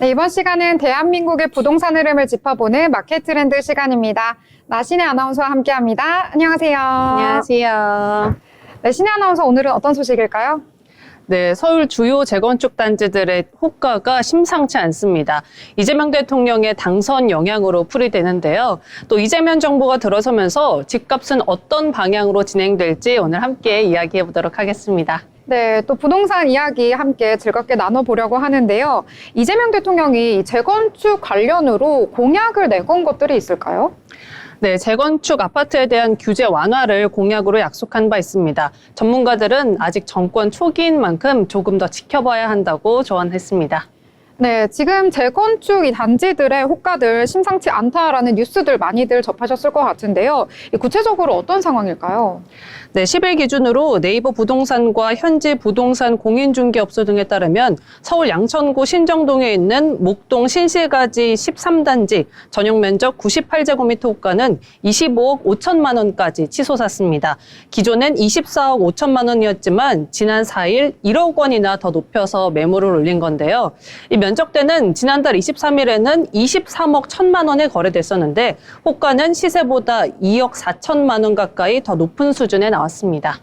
네, 이번 시간은 대한민국의 부동산 흐름을 짚어보는 마켓 트렌드 시간입니다. 나신혜 아나운서와 함께합니다. 안녕하세요. 안녕하세요. 네, 신혜 아나운서 오늘은 어떤 소식일까요? 네, 서울 주요 재건축 단지들의 호가가 심상치 않습니다. 이재명 대통령의 당선 영향으로 풀이되는데요. 또 이재명 정부가 들어서면서 집값은 어떤 방향으로 진행될지 오늘 함께 이야기해 보도록 하겠습니다. 네, 또 부동산 이야기 함께 즐겁게 나눠보려고 하는데요. 이재명 대통령이 재건축 관련으로 공약을 내건 것들이 있을까요? 네, 재건축 아파트에 대한 규제 완화를 공약으로 약속한 바 있습니다. 전문가들은 아직 정권 초기인 만큼 조금 더 지켜봐야 한다고 조언했습니다. 네, 지금 재건축 이 단지들의 호가들 심상치 않다라는 뉴스들 많이들 접하셨을 것 같은데요. 구체적으로 어떤 상황일까요? 네, 10일 기준으로 네이버 부동산과 현지 부동산 공인중개업소 등에 따르면 서울 양천구 신정동에 있는 목동 신시가지 13단지 전용 면적 98제곱미터 호가는 25억 5천만 원까지 치솟았습니다. 기존엔 24억 5천만 원이었지만 지난 4일 1억 원이나 더 높여서 매물을 올린 건데요. 이 면적대는 지난달 23일에는 23억 1천만 원에 거래됐었는데 호가는 시세보다 2억 4천만 원 가까이 더 높은 수준에 나왔습니다.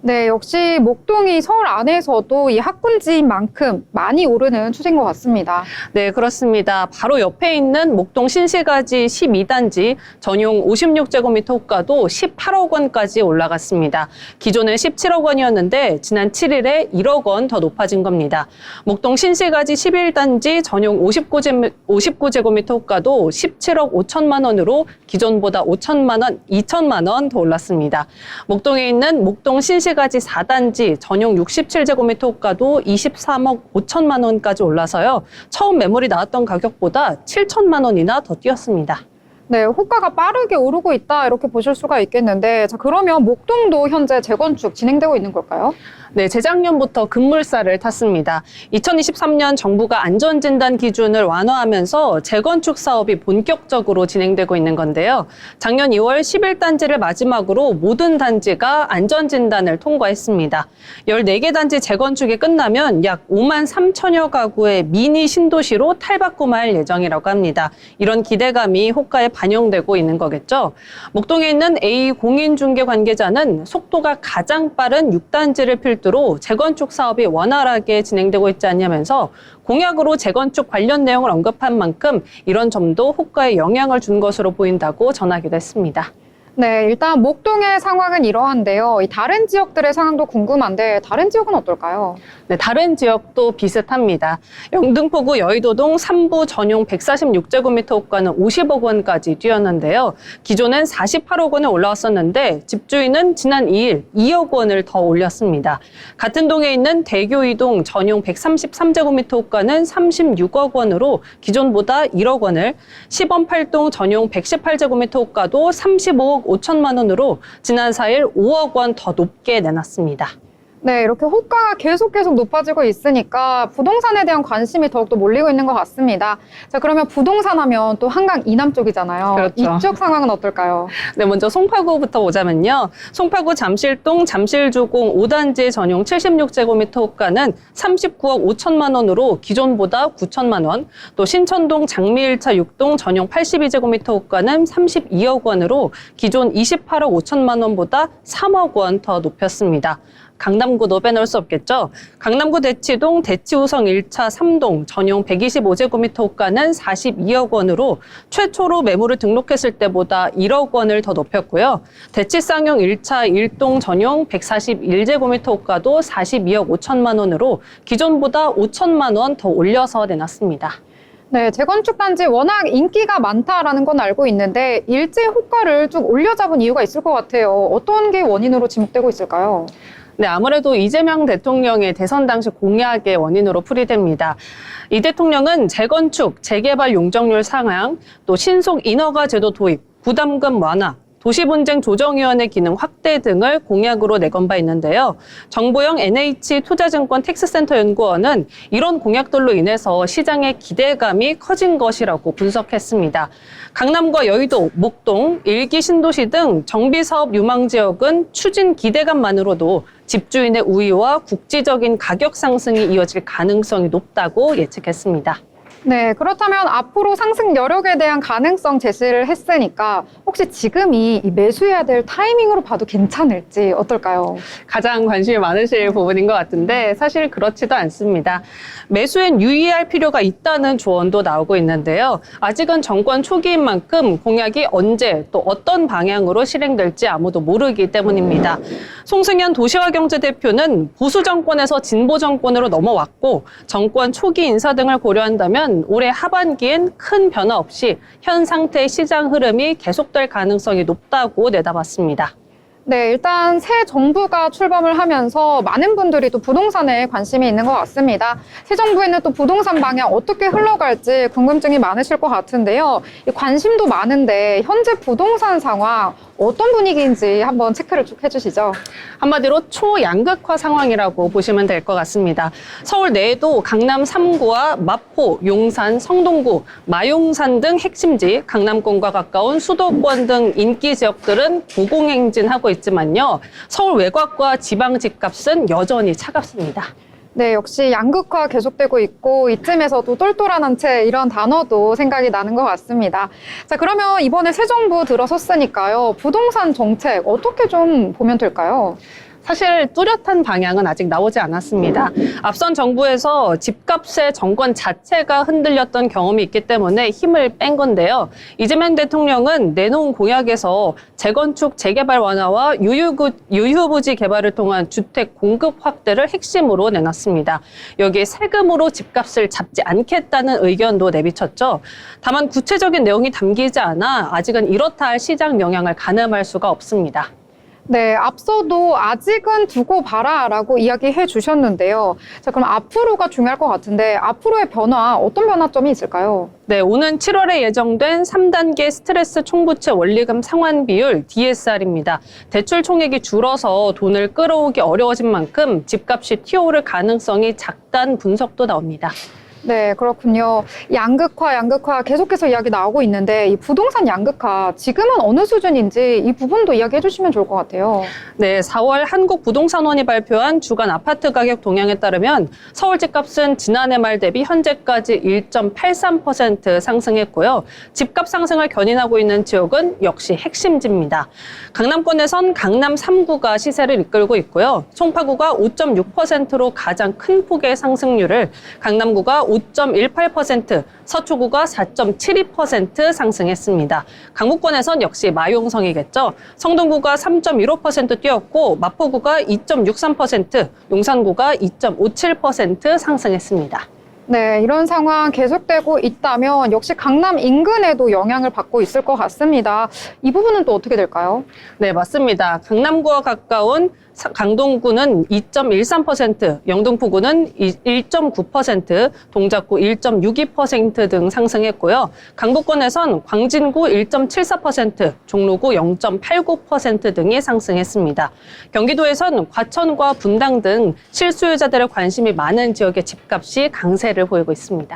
네, 역시 목동이 서울 안에서도 이 학군지인 만큼 많이 오르는 추세인 것 같습니다. 네, 그렇습니다. 바로 옆에 있는 목동 신시가지 12단지 전용 56제곱미터 호가도 18억 원까지 올라갔습니다. 기존엔 17억 원이었는데 지난 7일에 1억 원 더 높아진 겁니다. 목동 신시가지 11단지 전용 59제곱미터 호가도 17억 5천만 원으로 기존보다 2천만 원 더 올랐습니다. 목동에 있는 목동 신시가지 4단지 전용 67제곱미터 호가도 23억 5천만 원까지 올라서요. 처음 매물이 나왔던 가격보다 7천만 원이나 더 뛰었습니다. 네, 호가가 빠르게 오르고 있다 이렇게 보실 수가 있겠는데 자, 그러면 목동도 현재 재건축 진행되고 있는 걸까요? 네, 재작년부터 급물살을 탔습니다. 2023년 정부가 안전진단 기준을 완화하면서 재건축 사업이 본격적으로 진행되고 있는 건데요. 작년 2월 11단지를 마지막으로 모든 단지가 안전진단을 통과했습니다. 14개 단지 재건축이 끝나면 약 5만 3천여 가구의 미니 신도시로 탈바꿈할 예정이라고 합니다. 이런 기대감이 호가에 반영되고 있는 거겠죠. 목동에 있는 A 공인중개 관계자는 속도가 가장 빠른 6단지를 필두로 재건축 사업이 원활하게 진행되고 있지 않냐면서 공약으로 재건축 관련 내용을 언급한 만큼 이런 점도 호가에 영향을 준 것으로 보인다고 전하기도 했습니다. 네, 일단 목동의 상황은 이러한데요. 이 다른 지역들의 상황도 궁금한데 다른 지역은 어떨까요? 네, 다른 지역도 비슷합니다. 영등포구 여의도동 3부 전용 146제곱미터 호가는 50억 원까지 뛰었는데요. 기존엔 48억 원에 올라왔었는데 집주인은 지난 2일 2억 원을 더 올렸습니다. 같은 동에 있는 대교이동 전용 133제곱미터 호가는 36억 원으로 기존보다 1억 원을, 시범 8동 전용 118제곱미터 호가도 35억 5천만 원으로 지난 4일 5억 원 더 높게 내놨습니다. 네, 이렇게 호가가 계속 높아지고 있으니까 부동산에 대한 관심이 더욱더 몰리고 있는 것 같습니다. 자, 그러면 부동산 하면 또 한강 이남 쪽이잖아요. 그렇죠. 이쪽 상황은 어떨까요? 네, 먼저 송파구부터 보자면요. 송파구 잠실동 잠실주공 5단지 전용 76제곱미터 호가는 39억 5천만 원으로 기존보다 9천만 원, 또 신천동 장미 1차 6동 전용 82제곱미터 호가는 32억 원으로 기존 28억 5천만 원보다 3억 원 더 높였습니다. 강남구도 빼놓을 수 없겠죠. 강남구 대치동 대치우성 1차 3동 전용 125제곱미터 호가는 42억 원으로 최초로 매물을 등록했을 때보다 1억 원을 더 높였고요. 대치쌍용 1차 1동 전용 141제곱미터 호가도 42억 5천만 원으로 기존보다 5천만 원 더 올려서 내놨습니다. 네, 재건축 단지 워낙 인기가 많다라는 건 알고 있는데 일제 호가를 쭉 올려잡은 이유가 있을 것 같아요. 어떤 게 원인으로 지목되고 있을까요? 네, 아무래도 이재명 대통령의 대선 당시 공약의 원인으로 풀이됩니다. 이 대통령은 재건축, 재개발 용적률 상향, 또 신속 인허가 제도 도입, 부담금 완화, 도시분쟁 조정위원회 기능 확대 등을 공약으로 내건 바 있는데요. 정보영 NH투자증권 텍스센터 연구원은 이런 공약들로 인해서 시장의 기대감이 커진 것이라고 분석했습니다. 강남과 여의도, 목동, 일기 신도시 등 정비사업 유망 지역은 추진 기대감만으로도 집주인의 우위와 국지적인 가격 상승이 이어질 가능성이 높다고 예측했습니다. 네, 그렇다면 앞으로 상승 여력에 대한 가능성 제시를 했으니까 혹시 지금이 이 매수해야 될 타이밍으로 봐도 괜찮을지 어떨까요? 가장 관심이 많으실 부분인 것 같은데 사실 그렇지도 않습니다. 매수엔 유의할 필요가 있다는 조언도 나오고 있는데요. 아직은 정권 초기인 만큼 공약이 언제 또 어떤 방향으로 실행될지 아무도 모르기 때문입니다. 송승현 도시화경제 대표는 보수 정권에서 진보 정권으로 넘어왔고 정권 초기 인사 등을 고려한다면 올해 하반기엔 큰 변화 없이 현 상태의 시장 흐름이 계속될 가능성이 높다고 내다봤습니다. 네, 일단 새 정부가 출범을 하면서 많은 분들이 또 부동산에 관심이 있는 것 같습니다. 새 정부에는 또 부동산 방향 어떻게 흘러갈지 궁금증이 많으실 것 같은데요. 이 관심도 많은데 현재 부동산 상황 어떤 분위기인지 한번 체크를 쭉 해주시죠. 한마디로 초양극화 상황이라고 보시면 될 것 같습니다. 서울 내에도 강남 3구와 마포, 용산, 성동구, 마용산 등 핵심지, 강남권과 가까운 수도권 등 인기 지역들은 고공행진하고 있지만요. 서울 외곽과 지방 집값은 여전히 차갑습니다. 네, 역시 양극화 계속되고 있고 이쯤에서도 똘똘한 한 채 이런 단어도 생각이 나는 것 같습니다. 자, 그러면 이번에 새 정부 들어섰으니까요. 부동산 정책 어떻게 좀 보면 될까요? 사실 뚜렷한 방향은 아직 나오지 않았습니다. 앞선 정부에서 집값의 정권 자체가 흔들렸던 경험이 있기 때문에 힘을 뺀 건데요. 이재명 대통령은 내놓은 공약에서 재건축, 재개발 완화와 유휴부지 개발을 통한 주택 공급 확대를 핵심으로 내놨습니다. 여기에 세금으로 집값을 잡지 않겠다는 의견도 내비쳤죠. 다만 구체적인 내용이 담기지 않아 아직은 이렇다 할 시장 영향을 가늠할 수가 없습니다. 네, 앞서도 아직은 두고 봐라라고 이야기해 주셨는데요. 자, 그럼 앞으로가 중요할 것 같은데 앞으로의 변화, 어떤 변화점이 있을까요? 네, 오는 7월에 예정된 3단계 스트레스 총부채 원리금 상환 비율 DSR입니다. 대출 총액이 줄어서 돈을 끌어오기 어려워진 만큼 집값이 튀어오를 가능성이 작다는 분석도 나옵니다. 네, 그렇군요. 양극화 계속해서 이야기 나오고 있는데 이 부동산 양극화 지금은 어느 수준인지 이 부분도 이야기해 주시면 좋을 것 같아요. 네, 4월 한국부동산원이 발표한 주간 아파트 가격 동향에 따르면 서울 집값은 지난해 말 대비 현재까지 1.83% 상승했고요. 집값 상승을 견인하고 있는 지역은 역시 핵심지입니다. 강남권에선 강남 3구가 시세를 이끌고 있고요. 송파구가 5.6%로 가장 큰 폭의 상승률을, 강남구가 5.18%, 서초구가 4.72% 상승했습니다. 강북권에선 역시 마용성이겠죠. 성동구가 3.15% 뛰었고 마포구가 2.63%, 용산구가 2.57% 상승했습니다. 네, 이런 상황 계속되고 있다면 역시 강남 인근에도 영향을 받고 있을 것 같습니다. 이 부분은 또 어떻게 될까요? 네, 맞습니다. 강남구와 가까운 강동구는 2.13%, 영등포구는 1.9%, 동작구 1.62% 등 상승했고요. 강북권에선 광진구 1.74%, 종로구 0.89% 등이 상승했습니다. 경기도에선 과천과 분당 등 실수요자들의 관심이 많은 지역의 집값이 강세를 보이고 있습니다.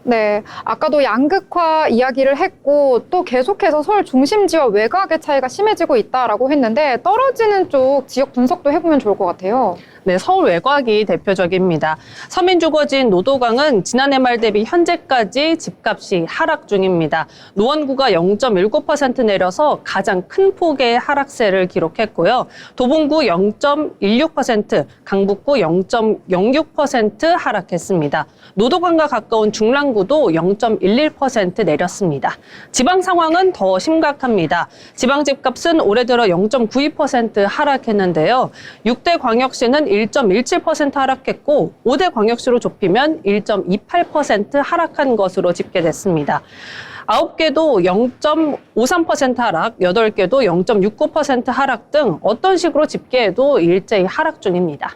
네, 아까도 양극화 이야기를 했고 또 계속해서 서울 중심지와 외곽의 차이가 심해지고 있다라고 했는데 떨어지는 쪽 지역 분석도 해보면 좋을 것 같아요. 네, 서울 외곽이 대표적입니다. 서민주거지인 노도강은 지난해 말 대비 현재까지 집값이 하락 중입니다. 노원구가 0.19% 내려서 가장 큰 폭의 하락세를 기록했고요. 도봉구 0.16%, 강북구 0.06% 하락했습니다. 노도강과 가까운 중랑구도 0.11% 내렸습니다. 지방 상황은 더 심각합니다. 지방 집값은 올해 들어 0.92% 하락했는데요. 6대 광역시는 1.17% 하락했고 5대 광역시로 좁히면 1.28% 하락한 것으로 집계됐습니다. 9개도 0.53% 하락, 8개도 0.69% 하락 등 어떤 식으로 집계해도 일제히 하락 중입니다.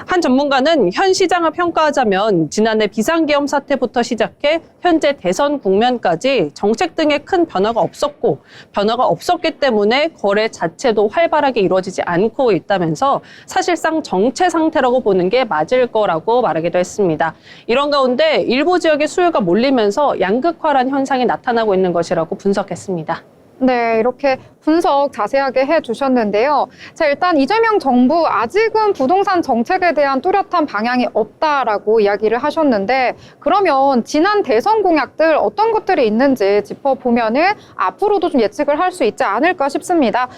한 전문가는 현 시장을 평가하자면 지난해 비상계엄 사태부터 시작해 현재 대선 국면까지 정책 등의 큰 변화가 없었고 변화가 없었기 때문에 거래 자체도 활발하게 이루어지지 않고 있다면서 사실상 정체 상태라고 보는 게 맞을 거라고 말하기도 했습니다. 이런 가운데 일부 지역의 수요가 몰리면서 양극화란 현상이 나타나고 있는 것이라고 분석했습니다. 네, 이렇게 분석 자세하게 해주셨는데요. 자, 일단 이재명 정부 아직은 부동산 정책에 대한 뚜렷한 방향이 없다라고 이야기를 하셨는데, 그러면 지난 대선 공약들 어떤 것들이 있는지 짚어보면은 앞으로도 좀 예측을 할 수 있지 않을까 싶습니다.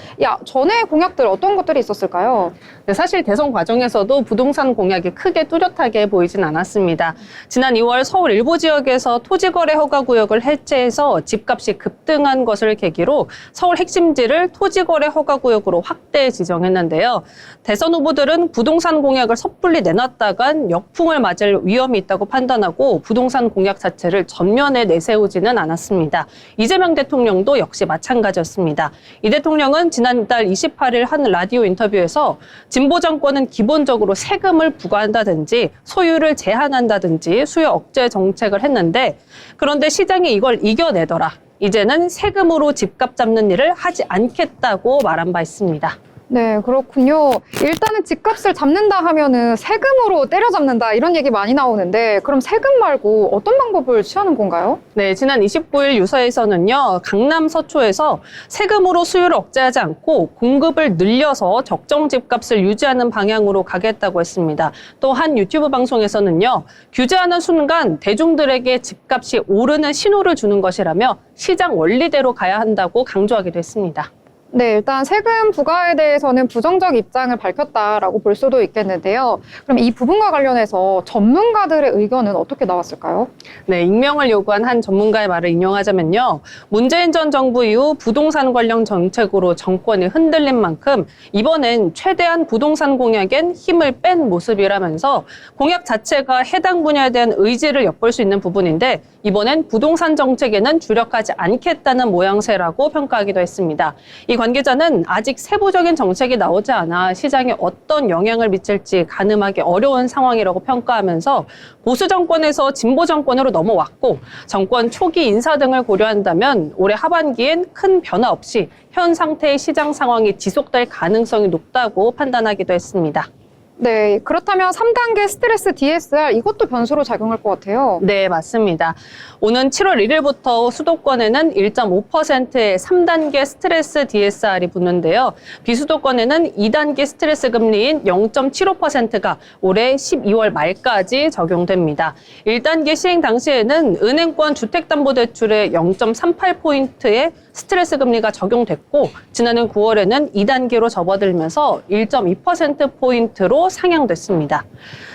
전에 공약들 어떤 것들이 있었을까요? 네, 사실 대선 과정에서도 부동산 공약이 크게 뚜렷하게 보이진 않았습니다. 지난 2월 서울 일부 지역에서 토지거래 허가구역을 해체해서 집값이 급등한 것을 계기로 서울 핵심지를 토지거래 허가구역으로 확대 지정했는데요. 대선 후보들은 부동산 공약을 섣불리 내놨다간 역풍을 맞을 위험이 있다고 판단하고 부동산 공약 자체를 전면에 내세우지는 않았습니다. 이재명 대통령도 역시 마찬가지였습니다. 이 대통령은 지난달 28일 한 라디오 인터뷰에서 진보 정권은 기본적으로 세금을 부과한다든지 소유를 제한한다든지 수요 억제 정책을 했는데, 그런데 시장이 이걸 이겨내더라. 이제는 세금으로 집값 잡는 일을 하지 않겠다고 말한 바 있습니다. 네, 그렇군요. 일단은 집값을 잡는다 하면은 세금으로 때려잡는다 이런 얘기 많이 나오는데, 그럼 세금 말고 어떤 방법을 취하는 건가요? 네, 지난 29일 유서에서는요, 강남 서초에서 세금으로 수요를 억제하지 않고 공급을 늘려서 적정 집값을 유지하는 방향으로 가겠다고 했습니다. 또 한 유튜브 방송에서는요, 규제하는 순간 대중들에게 집값이 오르는 신호를 주는 것이라며 시장 원리대로 가야 한다고 강조하기도 했습니다. 네, 일단 세금 부과에 대해서는 부정적 입장을 밝혔다라고 볼 수도 있겠는데요. 그럼 이 부분과 관련해서 전문가들의 의견은 어떻게 나왔을까요? 네, 익명을 요구한 한 전문가의 말을 인용하자면요. 문재인 전 정부 이후 부동산 관련 정책으로 정권이 흔들린 만큼 이번엔 최대한 부동산 공약엔 힘을 뺀 모습이라면서 공약 자체가 해당 분야에 대한 의지를 엿볼 수 있는 부분인데, 이번엔 부동산 정책에는 주력하지 않겠다는 모양새라고 평가하기도 했습니다. 이 관계자는 아직 세부적인 정책이 나오지 않아 시장에 어떤 영향을 미칠지 가늠하기 어려운 상황이라고 평가하면서 보수 정권에서 진보 정권으로 넘어왔고 정권 초기 인사 등을 고려한다면 올해 하반기엔 큰 변화 없이 현 상태의 시장 상황이 지속될 가능성이 높다고 판단하기도 했습니다. 네, 그렇다면 3단계 스트레스 DSR 이것도 변수로 작용할 것 같아요. 네, 맞습니다. 오는 7월 1일부터 수도권에는 1.5%의 3단계 스트레스 DSR이 붙는데요. 비수도권에는 2단계 스트레스 금리인 0.75%가 올해 12월 말까지 적용됩니다. 1단계 시행 당시에는 은행권 주택담보대출의 0.38포인트의 스트레스 금리가 적용됐고, 지난해 9월에는 2단계로 접어들면서 1.2%포인트로 상향됐습니다.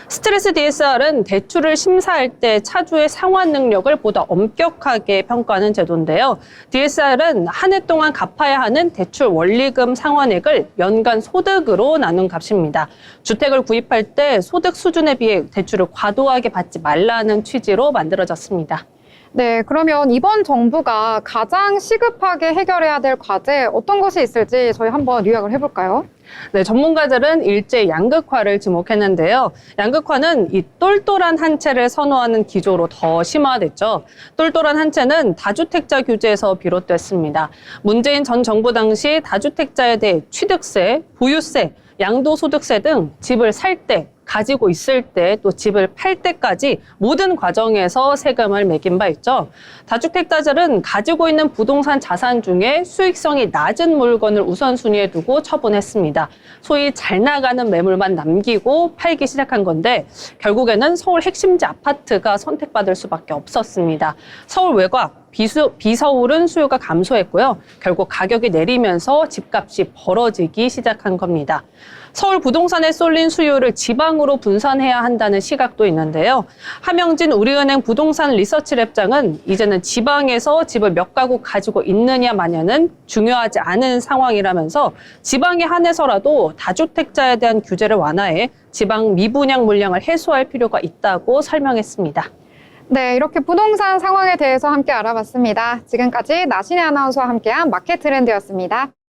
스트레스 DSR은 대출을 심사할 때 차주의 상환 능력을 보다 엄격하게 평가하는 제도인데요. DSR은 한 해 동안 갚아야 하는 대출 원리금 상환액을 연간 소득으로 나눈 값입니다. 주택을 구입할 때 소득 수준에 비해 대출을 과도하게 받지 말라는 취지로 만들어졌습니다. 네, 그러면 이번 정부가 가장 시급하게 해결해야 될 과제 어떤 것이 있을지 저희 한번 요약을 해볼까요? 네, 전문가들은 일제 양극화를 지목했는데요. 양극화는 이 똘똘한 한 채를 선호하는 기조로 더 심화됐죠. 똘똘한 한 채는 다주택자 규제에서 비롯됐습니다. 문재인 전 정부 당시 다주택자에 대해 취득세, 보유세, 양도소득세 등 집을 살 때, 가지고 있을 때, 또 집을 팔 때까지 모든 과정에서 세금을 매긴 바 있죠. 다주택자들은 가지고 있는 부동산 자산 중에 수익성이 낮은 물건을 우선순위에 두고 처분했습니다. 소위 잘 나가는 매물만 남기고 팔기 시작한 건데, 결국에는 서울 핵심지 아파트가 선택받을 수밖에 없었습니다. 서울 외곽, 비서울은 수요가 감소했고요. 결국 가격이 내리면서 집값이 벌어지기 시작한 겁니다. 서울 부동산에 쏠린 수요를 지방으로 분산해야 한다는 시각도 있는데요. 함영진 우리은행 부동산 리서치랩장은 이제는 지방에서 집을 몇 가구 가지고 있느냐 마냐는 중요하지 않은 상황이라면서 지방에 한해서라도 다주택자에 대한 규제를 완화해 지방 미분양 물량을 해소할 필요가 있다고 설명했습니다. 네, 이렇게 부동산 상황에 대해서 함께 알아봤습니다. 지금까지 나신혜 아나운서와 함께한 마켓 트렌드였습니다.